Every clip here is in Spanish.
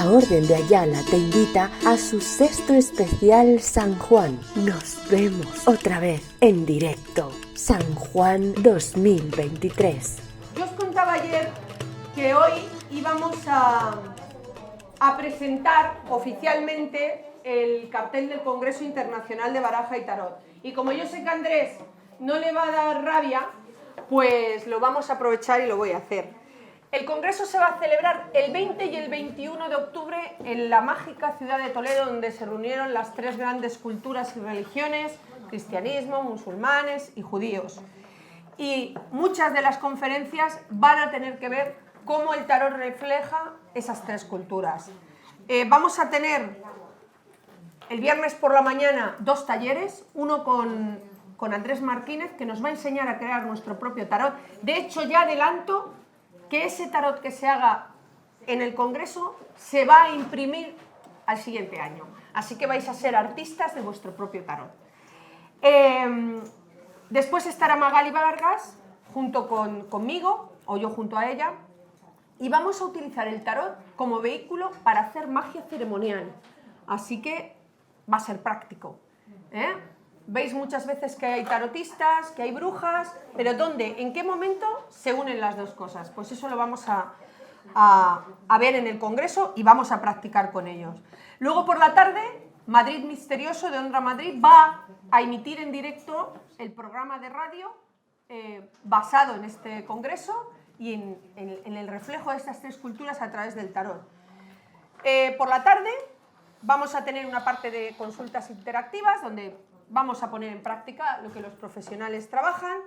La Orden de Ayala te invita a su sexto especial San Juan. Nos vemos otra vez en directo. San Juan 2023. Yo os contaba ayer que hoy íbamos a presentar oficialmente el cartel del Congreso Internacional de Baraja y Tarot. Y como yo sé que a Andrés no le va a dar rabia, pues lo vamos a aprovechar y lo voy a hacer. El Congreso se va a celebrar el 20 y el 21 de octubre en la mágica ciudad de Toledo, donde se reunieron las tres grandes culturas y religiones, cristianismo, musulmanes y judíos. Y muchas de las conferencias van a tener que ver cómo el tarot refleja esas tres culturas. Vamos a tener el viernes por la mañana 2 talleres, uno con Andrés Martínez, que nos va a enseñar a crear nuestro propio tarot. De hecho, ya adelanto que ese tarot que se haga en el Congreso se va a imprimir al siguiente año. Así que vais a ser artistas de vuestro propio tarot. Después estará Magali Vargas junto conmigo, o yo junto a ella, y vamos a utilizar el tarot como vehículo para hacer magia ceremonial. Así que va a ser práctico. Veis muchas veces que hay tarotistas, que hay brujas, pero ¿dónde? ¿En qué momento se unen las dos cosas? Pues eso lo vamos a ver en el Congreso y vamos a practicar con ellos. Luego por la tarde, Madrid Misterioso de Onda Madrid va a emitir en directo el programa de radio basado en este Congreso y en el reflejo de estas tres culturas a través del tarot. Por la tarde vamos a tener una parte de consultas interactivas donde vamos a poner en práctica lo que los profesionales trabajan.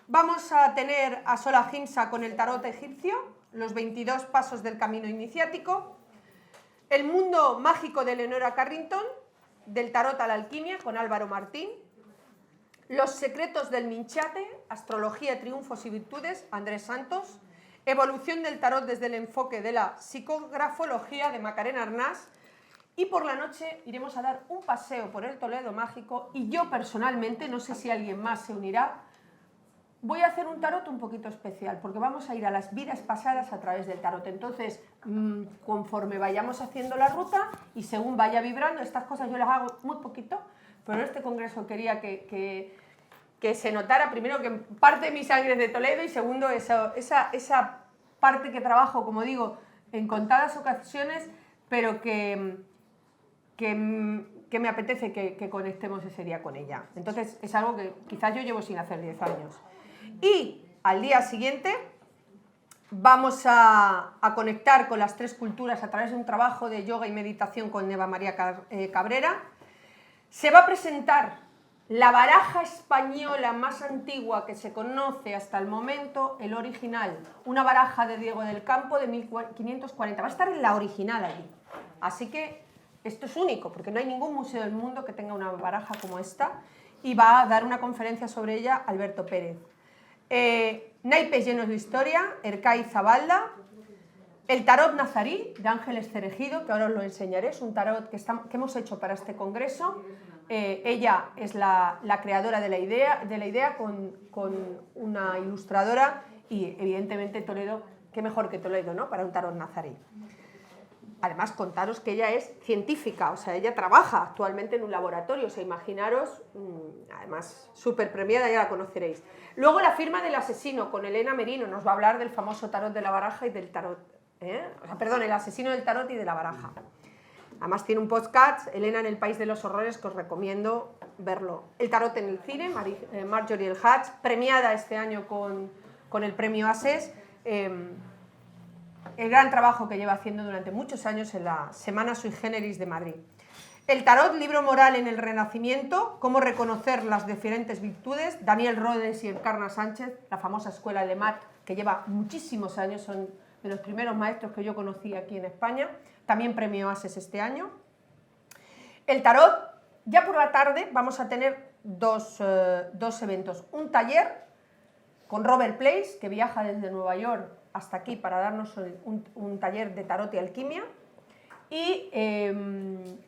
Vamos a tener a Sola Himsa con el tarot egipcio, los 22 pasos del camino iniciático, el mundo mágico de Leonora Carrington, del tarot a la alquimia con Álvaro Martín, los secretos del Minchate, astrología, triunfos y virtudes, Andrés Santos, evolución del tarot desde el enfoque de la psicografología de Macarena Arnás. Y por la noche iremos a dar un paseo por el Toledo Mágico y yo personalmente, no sé si alguien más se unirá, voy a hacer un tarot un poquito especial porque vamos a ir a las vidas pasadas a través del tarot. Entonces, conforme vayamos haciendo la ruta y según vaya vibrando, estas cosas yo las hago muy poquito, pero en este congreso quería que se notara primero que parte de mi sangre es de Toledo y segundo esa parte que trabajo, como digo, en contadas ocasiones, pero que me apetece que conectemos ese día con ella. Entonces es algo que quizás yo llevo sin hacer 10 años. Y al día siguiente vamos a conectar con las tres culturas a través de un trabajo de yoga y meditación con Eva María Cabrera. Se va a presentar la baraja española más antigua que se conoce hasta el momento, el original, una baraja de Diego del Campo de 1540. Va a estar en la original allí. Así que esto es único, porque no hay ningún museo del mundo que tenga una baraja como esta, y va a dar una conferencia sobre ella Alberto Pérez. Naipes llenos de historia, Ercay Zabalda, el tarot nazarí de Ángeles Cerejido, que ahora os lo enseñaré, es un tarot que hemos hecho para este congreso. Ella es la creadora de la idea con una ilustradora y evidentemente Toledo, qué mejor que Toledo, ¿no?, para un tarot nazarí. Además, contaros que ella es científica, o sea, ella trabaja actualmente en un laboratorio, o sea, imaginaros, además, súper premiada, ya la conoceréis. Luego la firma del asesino, con Elena Merino, nos va a hablar del famoso tarot de la baraja y del tarot, o sea, perdón, el asesino del tarot y de la baraja. Además tiene un podcast, Elena en el País de los Horrores, que os recomiendo verlo. El tarot en el cine, Marjorie El Hatch, premiada este año con el premio ASES, el gran trabajo que lleva haciendo durante muchos años en la Semana Sui Generis de Madrid. El tarot, libro moral en el Renacimiento, cómo reconocer las diferentes virtudes, Daniel Rodes y Encarna Sánchez, la famosa escuela Alemán, que lleva muchísimos años, son de los primeros maestros que yo conocí aquí en España, también premio ASES este año. El tarot, ya por la tarde vamos a tener dos eventos, un taller con Robert Place, que viaja desde Nueva York hasta aquí para darnos un taller de tarot y alquimia, y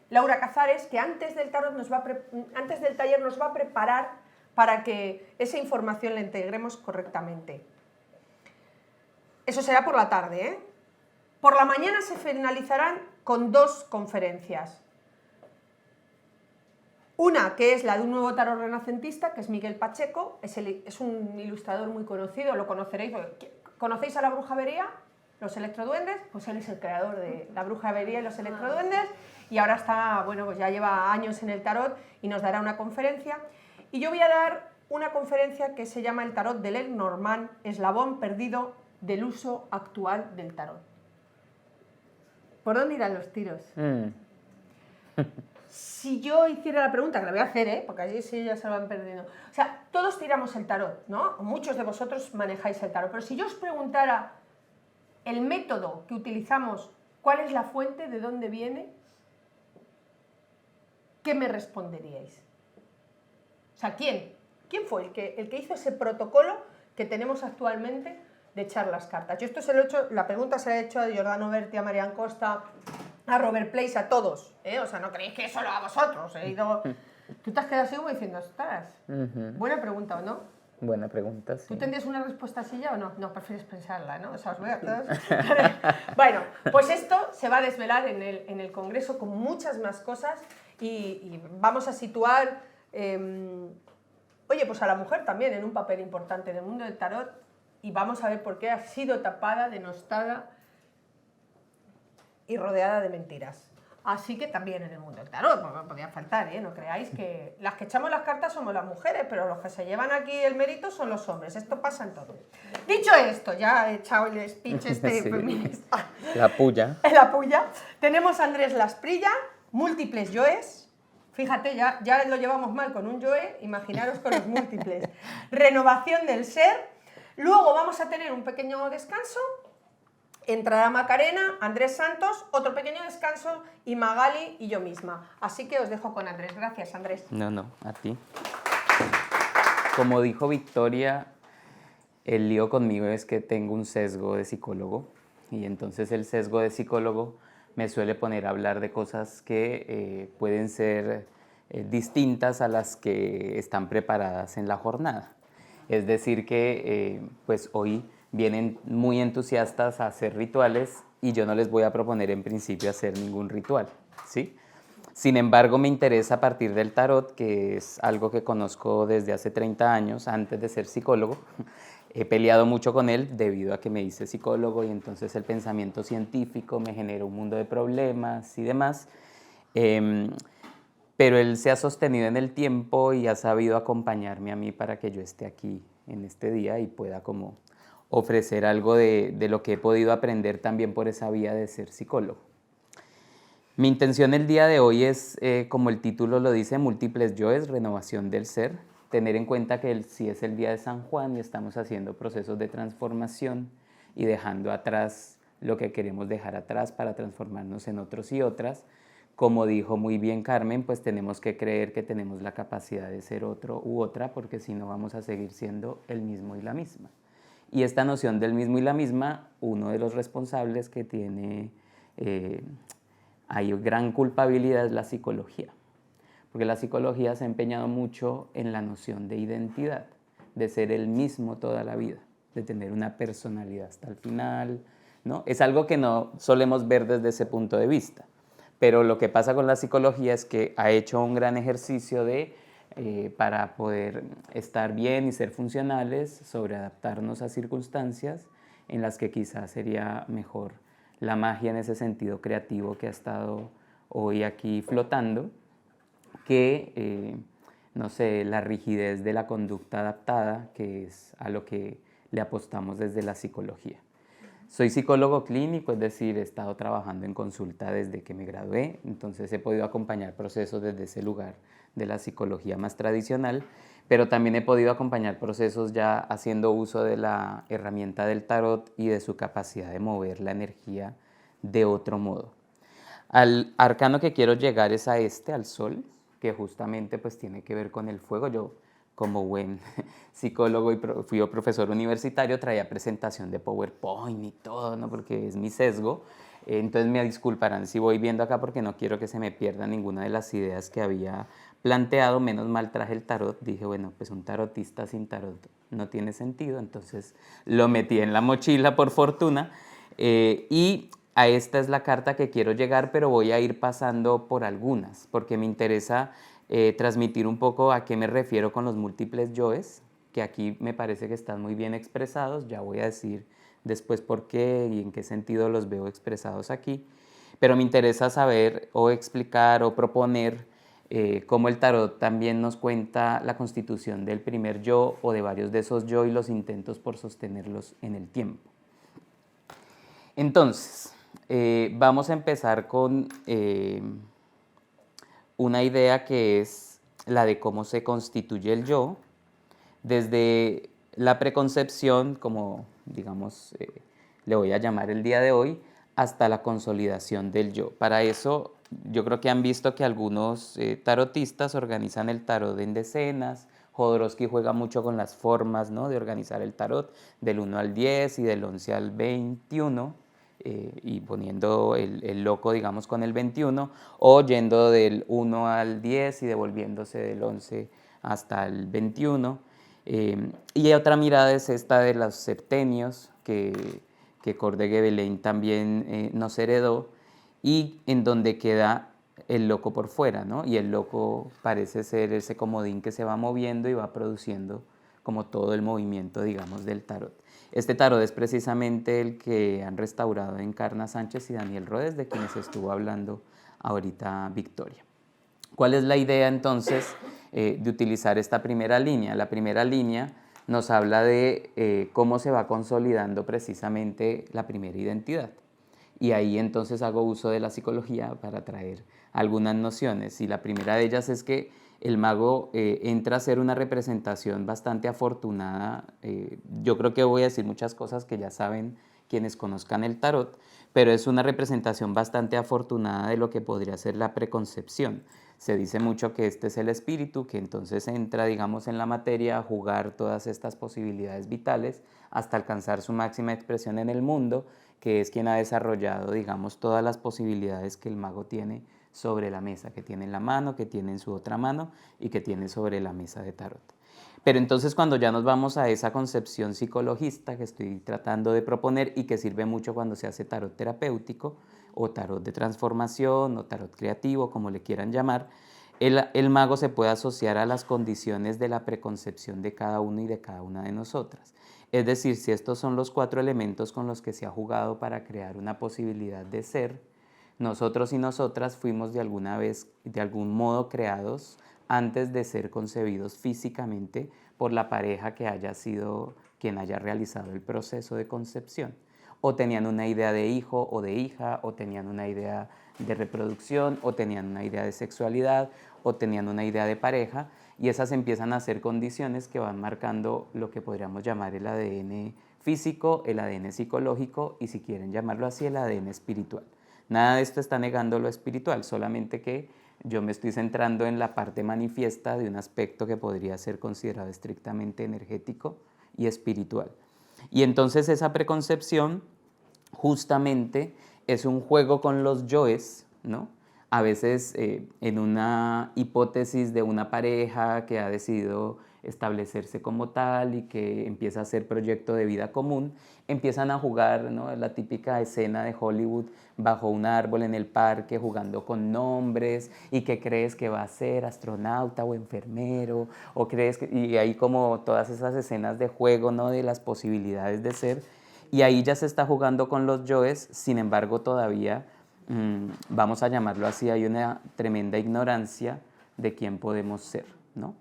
Laura Cazares, que antes del taller nos va a preparar para que esa información la integremos correctamente. Eso será por la tarde, Por la mañana se finalizarán con 2 conferencias. Una que es la de un nuevo tarot renacentista, que es Miguel Pacheco, es un ilustrador muy conocido, lo conoceréis. ¿Conocéis a la Brujería? Los electroduendes, pues él es el creador de la Brujería y los electroduendes, y ahora está, bueno, pues ya lleva años en el tarot y nos dará una conferencia. Y yo voy a dar una conferencia que se llama El tarot de Lenormand, eslabón perdido del uso actual del tarot. ¿Por dónde irán los tiros? Si yo hiciera la pregunta, que la voy a hacer, porque allí sí ya se lo van perdiendo. O sea, todos tiramos el tarot, ¿no? Muchos de vosotros manejáis el tarot, pero si yo os preguntara el método que utilizamos, ¿cuál es la fuente? ¿De dónde viene? ¿Qué me responderíais? O sea, ¿quién fue el que hizo ese protocolo que tenemos actualmente de echar las cartas? Yo esto se lo he hecho, la pregunta se la he hecho a Giordano Berti, a Marian Costa, a Robert Place, a todos, ¿eh? O sea, no creéis que solo a vosotros. He ido... Tú te has quedado así como diciendo, ostras, buena pregunta, ¿o no? Buena pregunta, sí. ¿Tú tendrías una respuesta así ya o no? No, prefieres pensarla, ¿no? O sea, os voy a todos... Bueno, pues esto se va a desvelar en el Congreso con muchas más cosas y vamos a situar, oye, pues a la mujer también en un papel importante en el mundo del tarot, y vamos a ver por qué ha sido tapada, denostada y rodeada de mentiras. Así que también en el mundo del tarot, porque no podía faltar, ¿eh? No creáis que las que echamos las cartas somos las mujeres, pero los que se llevan aquí el mérito son los hombres. Esto pasa en todo. Dicho esto, ya he echado el speech Sí. feminista. La puya. La puya. Tenemos a Andrés Lasprilla, múltiples yoes. Fíjate, ya lo llevamos mal con un yoe, imaginaros con los múltiples. Renovación del ser. Luego vamos a tener un pequeño descanso. Entrará Macarena, Andrés Santos, otro pequeño descanso, y Magali y yo misma. Así que os dejo con Andrés. Gracias, Andrés. No, a ti. Como dijo Victoria, el lío conmigo es que tengo un sesgo de psicólogo, y entonces el sesgo de psicólogo me suele poner a hablar de cosas que pueden ser distintas a las que están preparadas en la jornada. Es decir que pues hoy vienen muy entusiastas a hacer rituales y yo no les voy a proponer en principio hacer ningún ritual, ¿sí? Sin embargo, me interesa a partir del tarot, que es algo que conozco desde hace 30 años, antes de ser psicólogo. He peleado mucho con él debido a que me hice psicólogo y entonces el pensamiento científico me generó un mundo de problemas y demás. Pero él se ha sostenido en el tiempo y ha sabido acompañarme a mí para que yo esté aquí en este día y pueda como ofrecer algo de lo que he podido aprender también por esa vía de ser psicólogo. Mi intención el día de hoy es, como el título lo dice, múltiples yoes, renovación del ser. Tener en cuenta que sí es el día de San Juan y estamos haciendo procesos de transformación y dejando atrás lo que queremos dejar atrás para transformarnos en otros y otras. Como dijo muy bien Carmen, pues tenemos que creer que tenemos la capacidad de ser otro u otra, porque si no vamos a seguir siendo el mismo y la misma. Y esta noción del mismo y la misma, uno de los responsables que tiene, hay gran culpabilidad, es la psicología. Porque la psicología se ha empeñado mucho en la noción de identidad, de ser el mismo toda la vida, de tener una personalidad hasta el final, ¿no? Es algo que no solemos ver desde ese punto de vista. Pero lo que pasa con la psicología es que ha hecho un gran ejercicio para poder estar bien y ser funcionales, sobre adaptarnos a circunstancias en las que quizás sería mejor la magia en ese sentido creativo que ha estado hoy aquí flotando, que, no sé, la rigidez de la conducta adaptada, que es a lo que le apostamos desde la psicología. Soy psicólogo clínico, es decir, he estado trabajando en consulta desde que me gradué, entonces he podido acompañar procesos desde ese lugar de la psicología más tradicional, pero también he podido acompañar procesos ya haciendo uso de la herramienta del tarot y de su capacidad de mover la energía de otro modo. Al arcano que quiero llegar es a al sol, que justamente pues tiene que ver con el fuego. Yo, como buen psicólogo y fui profesor universitario, traía presentación de PowerPoint y todo, ¿no? Porque es mi sesgo. Entonces me disculparán si voy viendo acá porque no quiero que se me pierda ninguna de las ideas que había planteado. Menos mal traje el tarot. Dije, bueno, pues un tarotista sin tarot no tiene sentido. Entonces lo metí en la mochila por fortuna. Y a esta es la carta que quiero llegar, pero voy a ir pasando por algunas, porque me interesa transmitir un poco a qué me refiero con los múltiples yoes, que aquí me parece que están muy bien expresados. Ya voy a decir después por qué y en qué sentido los veo expresados aquí. Pero me interesa saber o explicar o proponer cómo el tarot también nos cuenta la constitución del primer yo o de varios de esos yo y los intentos por sostenerlos en el tiempo. Entonces, vamos a empezar con una idea que es la de cómo se constituye el yo, desde la preconcepción, como digamos le voy a llamar el día de hoy, hasta la consolidación del yo. Para eso, yo creo que han visto que algunos tarotistas organizan el tarot en decenas. Jodorowsky juega mucho con las formas, ¿no?, de organizar el tarot, del 1 al 10 y del 11 al 21, y poniendo el loco, digamos, con el 21, o yendo del 1 al 10 y devolviéndose del 11 hasta el 21. Y otra mirada es esta de los septenios, que Cor de Gebelein también nos heredó, y en donde queda el loco por fuera, ¿no? Y el loco parece ser ese comodín que se va moviendo y va produciendo como todo el movimiento, digamos, del tarot. Este tarot es precisamente el que han restaurado Encarna Sánchez y Daniel Rodés, de quienes estuvo hablando ahorita Victoria. ¿Cuál es la idea entonces de utilizar esta primera línea? La primera línea nos habla de cómo se va consolidando precisamente la primera identidad. Y ahí entonces hago uso de la psicología para traer algunas nociones. Y la primera de ellas es que el mago entra a ser una representación bastante afortunada. Yo creo que voy a decir muchas cosas que ya saben quienes conozcan el tarot, pero es una representación bastante afortunada de lo que podría ser la preconcepción. Se dice mucho que este es el espíritu, que entonces entra, digamos, en la materia a jugar todas estas posibilidades vitales hasta alcanzar su máxima expresión en el mundo, que es quien ha desarrollado, digamos, todas las posibilidades que el mago tiene sobre la mesa, que tiene en la mano, que tiene en su otra mano y que tiene sobre la mesa de tarot. Pero entonces cuando ya nos vamos a esa concepción psicologista que estoy tratando de proponer y que sirve mucho cuando se hace tarot terapéutico o tarot de transformación o tarot creativo, como le quieran llamar, el mago se puede asociar a las condiciones de la preconcepción de cada uno y de cada una de nosotras. Es decir, si estos son los 4 elementos con los que se ha jugado para crear una posibilidad de ser, nosotros y nosotras fuimos de alguna vez, de algún modo creados antes de ser concebidos físicamente por la pareja que haya sido quien haya realizado el proceso de concepción. O tenían una idea de hijo o de hija, o tenían una idea de reproducción, o tenían una idea de sexualidad, o tenían una idea de pareja, y esas empiezan a ser condiciones que van marcando lo que podríamos llamar el ADN físico, el ADN psicológico y, si quieren llamarlo así, el ADN espiritual. Nada de esto está negando lo espiritual, solamente que yo me estoy centrando en la parte manifiesta de un aspecto que podría ser considerado estrictamente energético y espiritual. Y entonces esa preconcepción justamente es un juego con los yoes, ¿no? A veces en una hipótesis de una pareja que ha decidido establecerse como tal y que empieza a ser proyecto de vida común, empiezan a jugar, ¿no?, la típica escena de Hollywood bajo un árbol en el parque jugando con nombres y que crees que va a ser astronauta o enfermero o crees que, y hay como todas esas escenas de juego, ¿no?, de las posibilidades de ser, y ahí ya se está jugando con los yoes. Sin embargo todavía vamos a llamarlo así, hay una tremenda ignorancia de quién podemos ser, ¿no?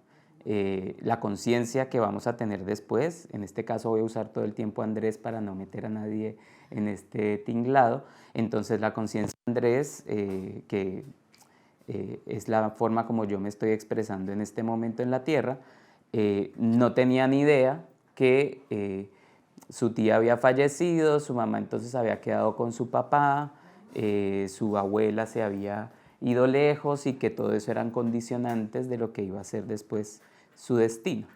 La conciencia que vamos a tener después, en este caso voy a usar todo el tiempo a Andrés para no meter a nadie en este tinglado, entonces la conciencia de Andrés, que es la forma como yo me estoy expresando en este momento en la Tierra, no tenía ni idea que su tía había fallecido, su mamá entonces había quedado con su papá, su abuela se había ido lejos y que todo eso eran condicionantes de lo que iba a ser después su destino.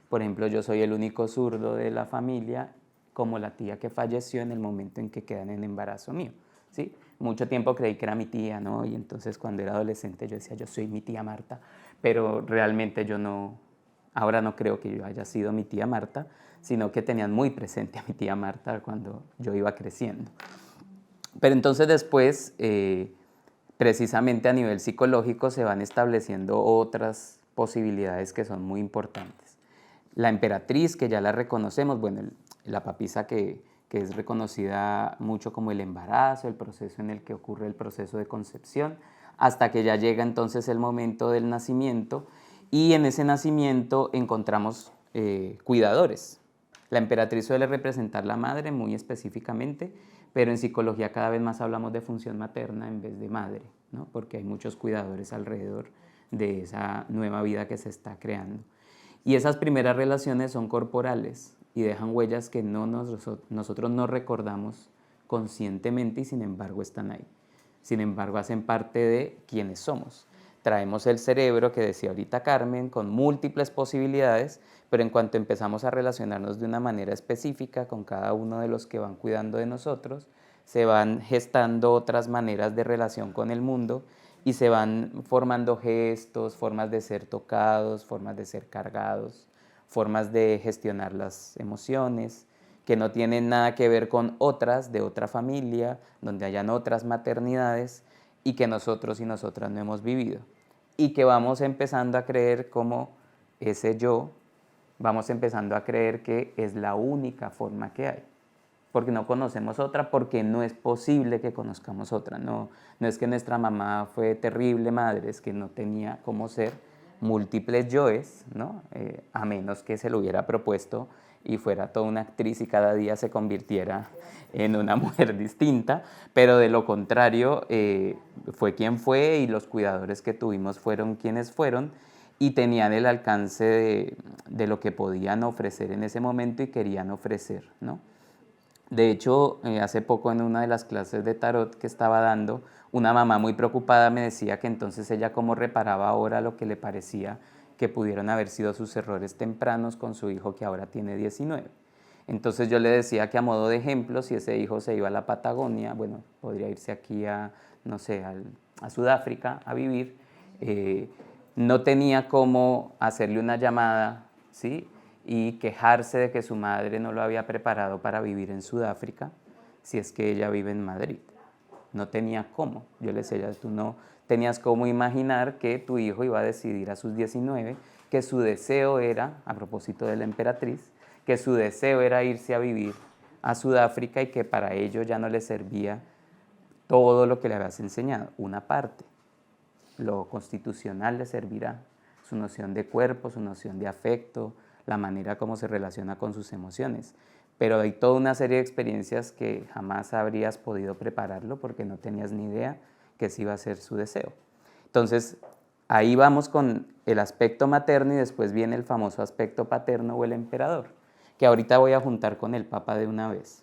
Por ejemplo, yo soy el único zurdo de la familia, como la tía que falleció en el momento en que quedan en embarazo mío, ¿sí? Mucho tiempo creí que era mi tía, ¿no? Y entonces cuando era adolescente yo decía, yo soy mi tía Marta, pero realmente yo no, ahora no creo que yo haya sido mi tía Marta, sino que tenían muy presente a mi tía Marta cuando yo iba creciendo. Pero entonces después, precisamente a nivel psicológico, se van estableciendo otras posibilidades que son muy importantes. La emperatriz, que ya la reconocemos, bueno, la papisa que es reconocida mucho como el embarazo, el proceso en el que ocurre el proceso de concepción, hasta que ya llega entonces el momento del nacimiento, y en ese nacimiento encontramos cuidadores. La emperatriz suele representar la madre muy específicamente, pero en psicología cada vez más hablamos de función materna en vez de madre, ¿no? Porque hay muchos cuidadores alrededor de esa nueva vida que se está creando. Y esas primeras relaciones son corporales y dejan huellas que nosotros no recordamos conscientemente y sin embargo están ahí. Sin embargo hacen parte de quienes somos. Traemos el cerebro, que decía ahorita Carmen, con múltiples posibilidades, pero en cuanto empezamos a relacionarnos de una manera específica con cada uno de los que van cuidando de nosotros, se van gestando otras maneras de relación con el mundo y se van formando gestos, formas de ser tocados, formas de ser cargados, formas de gestionar las emociones, que no tienen nada que ver con otras de otra familia, donde hayan otras maternidades y que nosotros y nosotras no hemos vivido. Y que vamos empezando a creer como ese yo, vamos empezando a creer que es la única forma que hay. Porque no conocemos otra, porque no es posible que conozcamos otra. No es que nuestra mamá fue terrible madre, es que no tenía cómo ser múltiples yoes, ¿no? A menos que se lo hubiera propuesto y fuera toda una actriz y cada día se convirtiera en una mujer distinta, pero de lo contrario fue quien fue y los cuidadores que tuvimos fueron quienes fueron y tenían el alcance de lo que podían ofrecer en ese momento y querían ofrecer, ¿no? De hecho, hace poco en una de las clases de tarot que estaba dando, una mamá muy preocupada me decía que entonces ella cómo reparaba ahora lo que le parecía que pudieron haber sido sus errores tempranos con su hijo que ahora tiene 19. Entonces yo le decía que a modo de ejemplo, si ese hijo se iba a la Patagonia, bueno, podría irse aquí no sé, a Sudáfrica a vivir, no tenía cómo hacerle una llamada, ¿sí? Y quejarse de que su madre no lo había preparado para vivir en Sudáfrica, si es que ella vive en Madrid. No tenía cómo. Yo le decía, tú no tenías cómo imaginar que tu hijo iba a decidir a sus 19 que su deseo era, a propósito de la emperatriz, que su deseo era irse a vivir a Sudáfrica y que para ello ya no le servía todo lo que le habías enseñado, una parte. Lo constitucional le servirá, su noción de cuerpo, su noción de afecto, la manera como se relaciona con sus emociones. Pero hay toda una serie de experiencias que jamás habrías podido prepararlo porque no tenías ni idea que ese iba a ser su deseo. Entonces, ahí vamos con el aspecto materno y después viene el famoso aspecto paterno o el emperador, que ahorita voy a juntar con el Papa de una vez.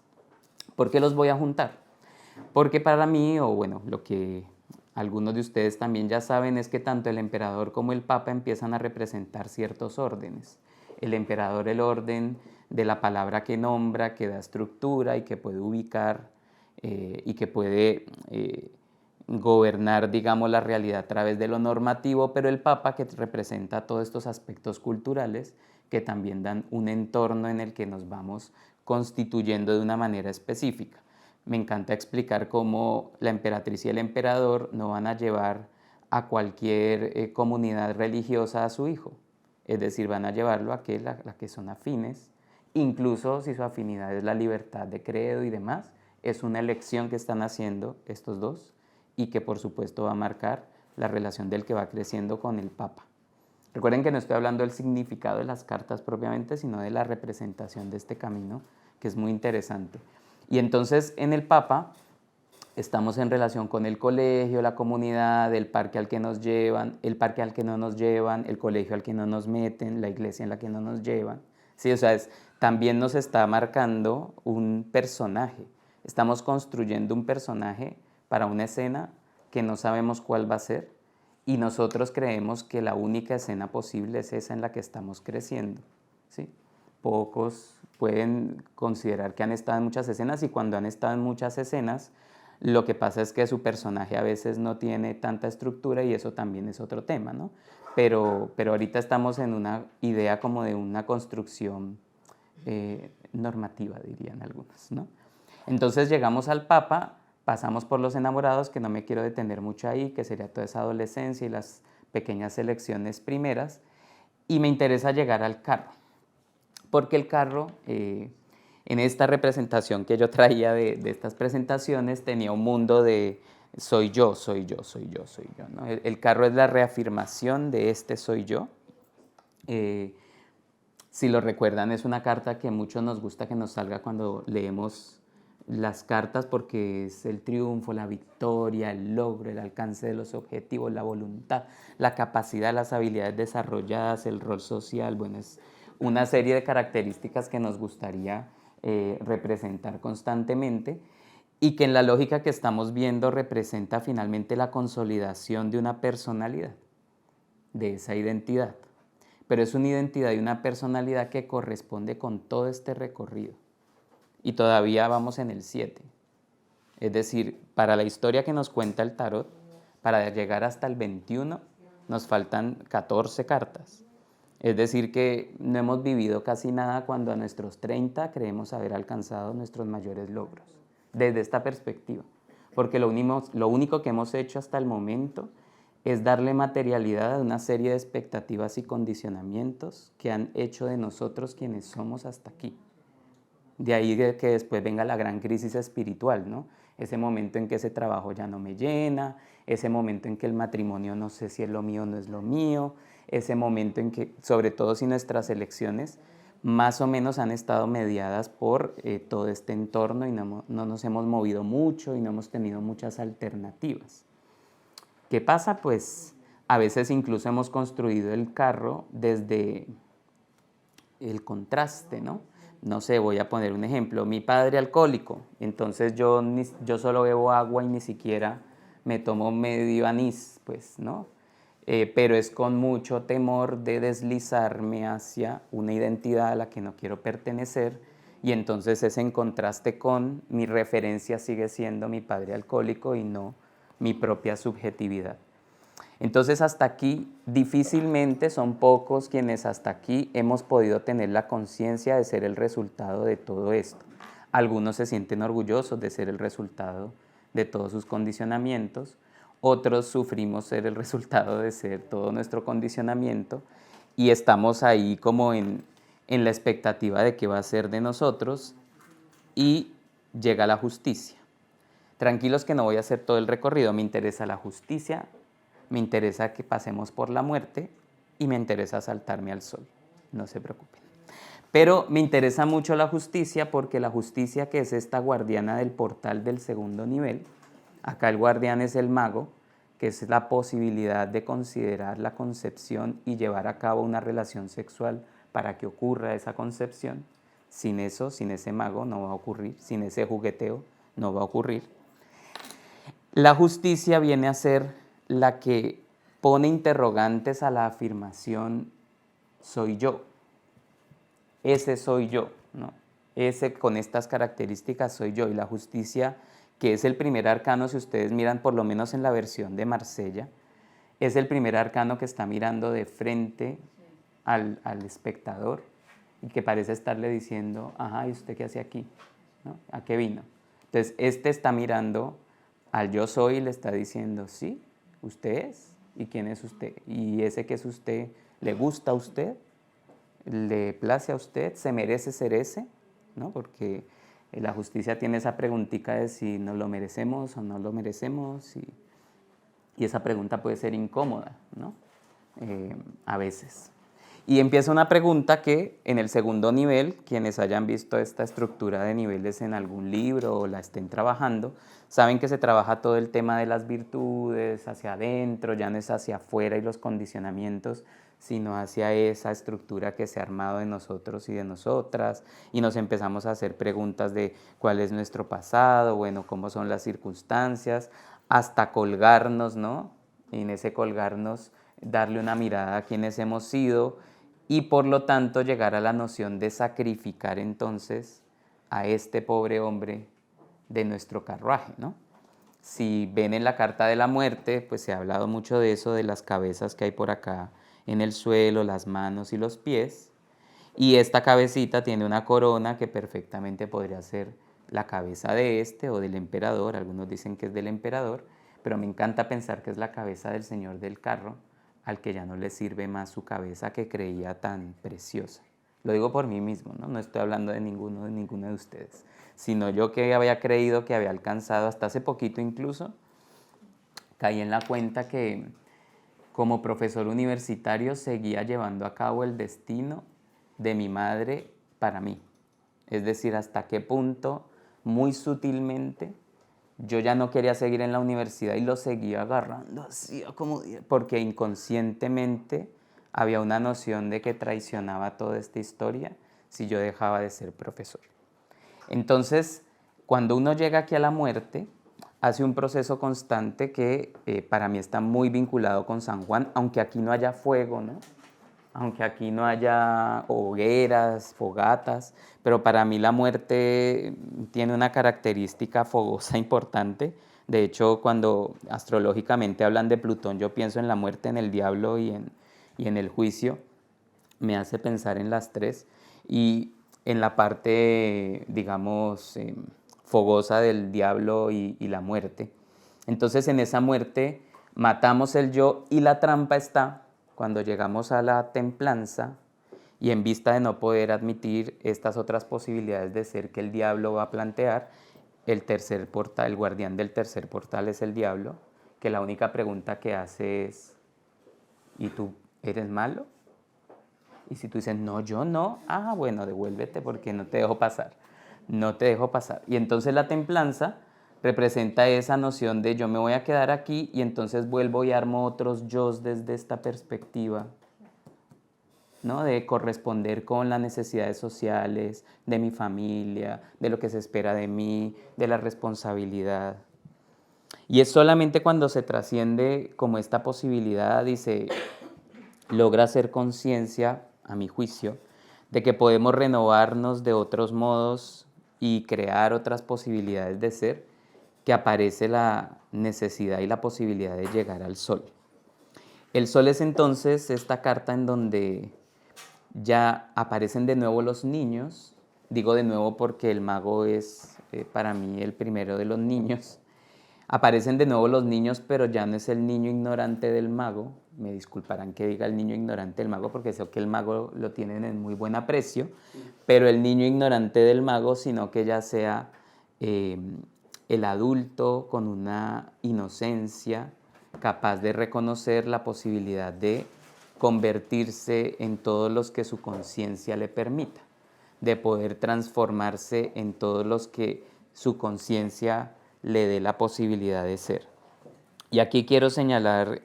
¿Por qué los voy a juntar? Porque para mí, o bueno, lo que algunos de ustedes también ya saben, es que tanto el emperador como el Papa empiezan a representar ciertos órdenes. El emperador, el orden de la palabra que nombra, que da estructura y que puede ubicar y que puede gobernar, digamos, la realidad a través de lo normativo, pero el Papa que representa todos estos aspectos culturales que también dan un entorno en el que nos vamos constituyendo de una manera específica. Me encanta explicar cómo la emperatriz y el emperador no van a llevar a cualquier comunidad religiosa a su hijo. Es decir, van a llevarlo a la que son afines, incluso si su afinidad es la libertad de credo y demás, es una elección que están haciendo estos dos y que por supuesto va a marcar la relación del que va creciendo con el Papa. Recuerden que no estoy hablando del significado de las cartas propiamente, sino de la representación de este camino, que es muy interesante. Y entonces en el Papa estamos en relación con el colegio, la comunidad, el parque al que nos llevan, el parque al que no nos llevan, el colegio al que no nos meten, la iglesia en la que no nos llevan. Sí, o sea, también nos está marcando un personaje. Estamos construyendo un personaje para una escena que no sabemos cuál va a ser y nosotros creemos que la única escena posible es esa en la que estamos creciendo, ¿sí? Pocos pueden considerar que han estado en muchas escenas y cuando han estado en muchas escenas lo que pasa es que su personaje a veces no tiene tanta estructura y eso también es otro tema, ¿no? Pero ahorita estamos en una idea como de una construcción normativa, dirían algunos, ¿no? Entonces llegamos al Papa pasamos por los enamorados, que no me quiero detener mucho ahí, que sería toda esa adolescencia y las pequeñas elecciones primeras, y me interesa llegar al carro, porque el carro, en esta representación que yo traía de estas presentaciones, tenía un mundo de soy yo, soy yo, soy yo, soy yo, ¿no? El carro es la reafirmación de este soy yo. Si lo recuerdan, es una carta que a muchos nos gusta que nos salga cuando leemos las cartas, porque es el triunfo, la victoria, el logro, el alcance de los objetivos, la voluntad, la capacidad, las habilidades desarrolladas, el rol social. Bueno, es una serie de características que nos gustaría representar constantemente, y que en la lógica que estamos viendo representa finalmente la consolidación de una personalidad, de esa identidad. Pero es una identidad y una personalidad que corresponde con todo este recorrido. Y todavía vamos en el 7. Es decir, para la historia que nos cuenta el tarot, para llegar hasta el 21, nos faltan 14 cartas. Es decir, que no hemos vivido casi nada cuando a nuestros 30 creemos haber alcanzado nuestros mayores logros, desde esta perspectiva. Porque lo único que hemos hecho hasta el momento es darle materialidad a una serie de expectativas y condicionamientos que han hecho de nosotros quienes somos hasta aquí. De ahí que después venga la gran crisis espiritual, ¿no? Ese momento en que ese trabajo ya no me llena, ese momento en que el matrimonio no sé si es lo mío o no es lo mío, ese momento en que, sobre todo si nuestras elecciones más o menos han estado mediadas por todo este entorno y no nos hemos movido mucho y no hemos tenido muchas alternativas. ¿Qué pasa? Pues a veces incluso hemos construido el carro desde el contraste, ¿no? No sé, voy a poner un ejemplo. Mi padre alcohólico, entonces yo solo bebo agua y ni siquiera me tomo medio anís, pues, ¿no? Pero es con mucho temor de deslizarme hacia una identidad a la que no quiero pertenecer, y entonces es en contraste con mi referencia sigue siendo mi padre alcohólico y no mi propia subjetividad. Entonces hasta aquí difícilmente son pocos quienes hasta aquí hemos podido tener la conciencia de ser el resultado de todo esto. Algunos se sienten orgullosos de ser el resultado de todos sus condicionamientos, otros sufrimos ser el resultado de ser todo nuestro condicionamiento, y estamos ahí como en la expectativa de qué va a ser de nosotros, y llega la justicia. Tranquilos que no voy a hacer todo el recorrido, me interesa la justicia, me interesa que pasemos por la muerte y me interesa saltarme al sol, no se preocupen. Pero me interesa mucho la justicia porque la justicia, que es esta guardiana del portal del segundo nivel, acá el guardián es el mago, que es la posibilidad de considerar la concepción y llevar a cabo una relación sexual para que ocurra esa concepción. Sin eso, sin ese mago no va a ocurrir, sin ese jugueteo no va a ocurrir. La justicia viene a ser la que pone interrogantes a la afirmación soy yo, ese soy yo, ¿no? Ese con estas características soy yo. Y la justicia, que es el primer arcano, si ustedes miran por lo menos en la versión de Marsella, es el primer arcano que está mirando de frente al espectador y que parece estarle diciendo, ajá, ¿y usted qué hace aquí? ¿No? ¿A qué vino? Entonces, este está mirando al yo soy y le está diciendo, sí, usted es. ¿Y quién es usted? ¿Y ese que es usted le gusta a usted? ¿Le place a usted? ¿Se merece ser ese? ¿No? Porque la justicia tiene esa preguntita de si nos lo merecemos o no lo merecemos, y esa pregunta puede ser incómoda, ¿no? A veces. Y empieza una pregunta que en el segundo nivel, quienes hayan visto esta estructura de niveles en algún libro o la estén trabajando, saben que se trabaja todo el tema de las virtudes hacia adentro, ya no es hacia afuera y los condicionamientos, sino hacia esa estructura que se ha armado de nosotros y de nosotras, y nos empezamos a hacer preguntas de cuál es nuestro pasado, bueno, cómo son las circunstancias, hasta colgarnos, ¿no? Y en ese colgarnos darle una mirada a quienes hemos sido, y por lo tanto llegar a la noción de sacrificar entonces a este pobre hombre de nuestro carruaje, ¿no? Si ven en la carta de la muerte, pues se ha hablado mucho de eso, de las cabezas que hay por acá en el suelo, las manos y los pies, y esta cabecita tiene una corona que perfectamente podría ser la cabeza de este o del emperador, algunos dicen que es del emperador, pero me encanta pensar que es la cabeza del señor del carro, al que ya no le sirve más su cabeza que creía tan preciosa. Lo digo por mí mismo, ¿no? No estoy hablando de ninguno de ustedes, sino yo que había creído que había alcanzado, hasta hace poquito incluso, caí en la cuenta que como profesor universitario seguía llevando a cabo el destino de mi madre para mí. Es decir, hasta qué punto, muy sutilmente, yo ya no quería seguir en la universidad y lo seguía agarrando así, como, porque inconscientemente había una noción de que traicionaba toda esta historia si yo dejaba de ser profesor. Entonces, cuando uno llega aquí a la muerte, hace un proceso constante que para mí está muy vinculado con San Juan, aunque aquí no haya fuego, ¿no? Aunque aquí no haya hogueras, fogatas, pero para mí la muerte tiene una característica fogosa importante. De hecho, cuando astrológicamente hablan de Plutón, yo pienso en la muerte, en el diablo y en el juicio. Me hace pensar en las tres y en la parte, digamos, fogosa del diablo y la muerte. Entonces, en esa muerte matamos el yo y la trampa está cuando llegamos a la templanza y en vista de no poder admitir estas otras posibilidades de ser que el diablo va a plantear, el tercer portal, el guardián del tercer portal es el diablo, que la única pregunta que hace es, ¿y tú eres malo? Y si tú dices, no, yo no, bueno, devuélvete porque no te dejo pasar, no te dejo pasar. Y entonces la templanza representa esa noción de yo me voy a quedar aquí y entonces vuelvo y armo otros yos desde esta perspectiva, ¿no? De corresponder con las necesidades sociales, de mi familia, de lo que se espera de mí, de la responsabilidad. Y es solamente cuando se trasciende como esta posibilidad y se logra hacer conciencia, a mi juicio, de que podemos renovarnos de otros modos y crear otras posibilidades de ser, que aparece la necesidad y la posibilidad de llegar al sol. El sol es entonces esta carta en donde ya aparecen de nuevo los niños. Digo de nuevo porque el mago es para mí el primero de los niños. Aparecen de nuevo los niños, pero ya no es el niño ignorante del mago. Me disculparán que diga el niño ignorante del mago porque sé que el mago lo tienen en muy buen aprecio, pero el niño ignorante del mago, sino que ya sea el adulto con una inocencia capaz de reconocer la posibilidad de convertirse en todos los que su conciencia le permita, de poder transformarse en todos los que su conciencia le dé la posibilidad de ser. Y aquí quiero señalar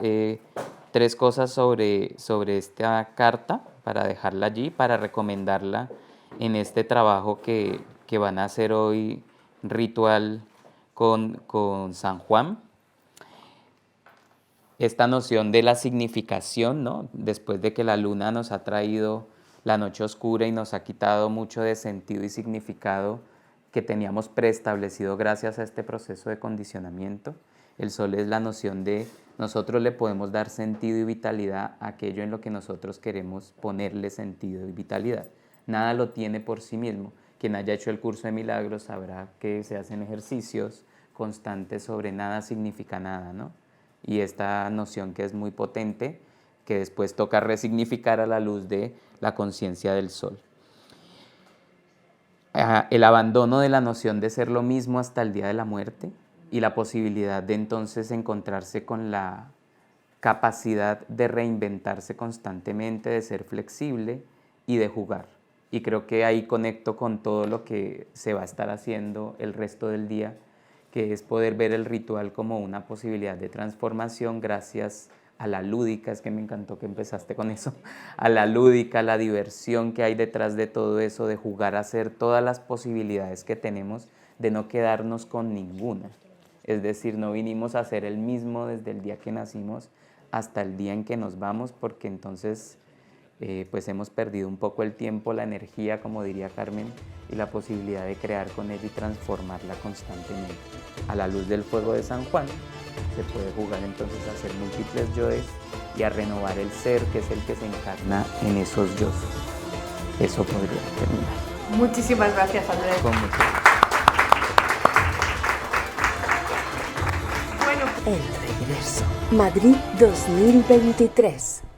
tres cosas sobre esta carta para dejarla allí, para recomendarla en este trabajo que van a hacer hoy ritual con San Juan. Esta noción de la significación, ¿no? Después de que la luna nos ha traído la noche oscura y nos ha quitado mucho de sentido y significado que teníamos preestablecido gracias a este proceso de condicionamiento. El sol es la noción de nosotros le podemos dar sentido y vitalidad a aquello en lo que nosotros queremos ponerle sentido y vitalidad. Nada lo tiene por sí mismo. Quien haya hecho el curso de milagros sabrá que se hacen ejercicios constantes sobre nada significa nada, ¿no? Y esta noción que es muy potente, que después toca resignificar a la luz de la conciencia del sol. El abandono de la noción de ser lo mismo hasta el día de la muerte y la posibilidad de entonces encontrarse con la capacidad de reinventarse constantemente, de ser flexible y de jugar. Y creo que ahí conecto con todo lo que se va a estar haciendo el resto del día, que es poder ver el ritual como una posibilidad de transformación gracias a la lúdica, es que me encantó que empezaste con eso, a la lúdica, la diversión que hay detrás de todo eso, de jugar a hacer todas las posibilidades que tenemos, de no quedarnos con ninguna. Es decir, no vinimos a ser el mismo desde el día que nacimos hasta el día en que nos vamos, porque entonces pues hemos perdido un poco el tiempo, la energía, como diría Carmen, y la posibilidad de crear con ella y transformarla constantemente. A la luz del fuego de San Juan se puede jugar entonces a hacer múltiples yoes y a renovar el ser, que es el que se encarna en esos yos. Eso podría terminar. Muchísimas gracias, Andrés. Con mucho gusto. El regreso. Madrid 2023.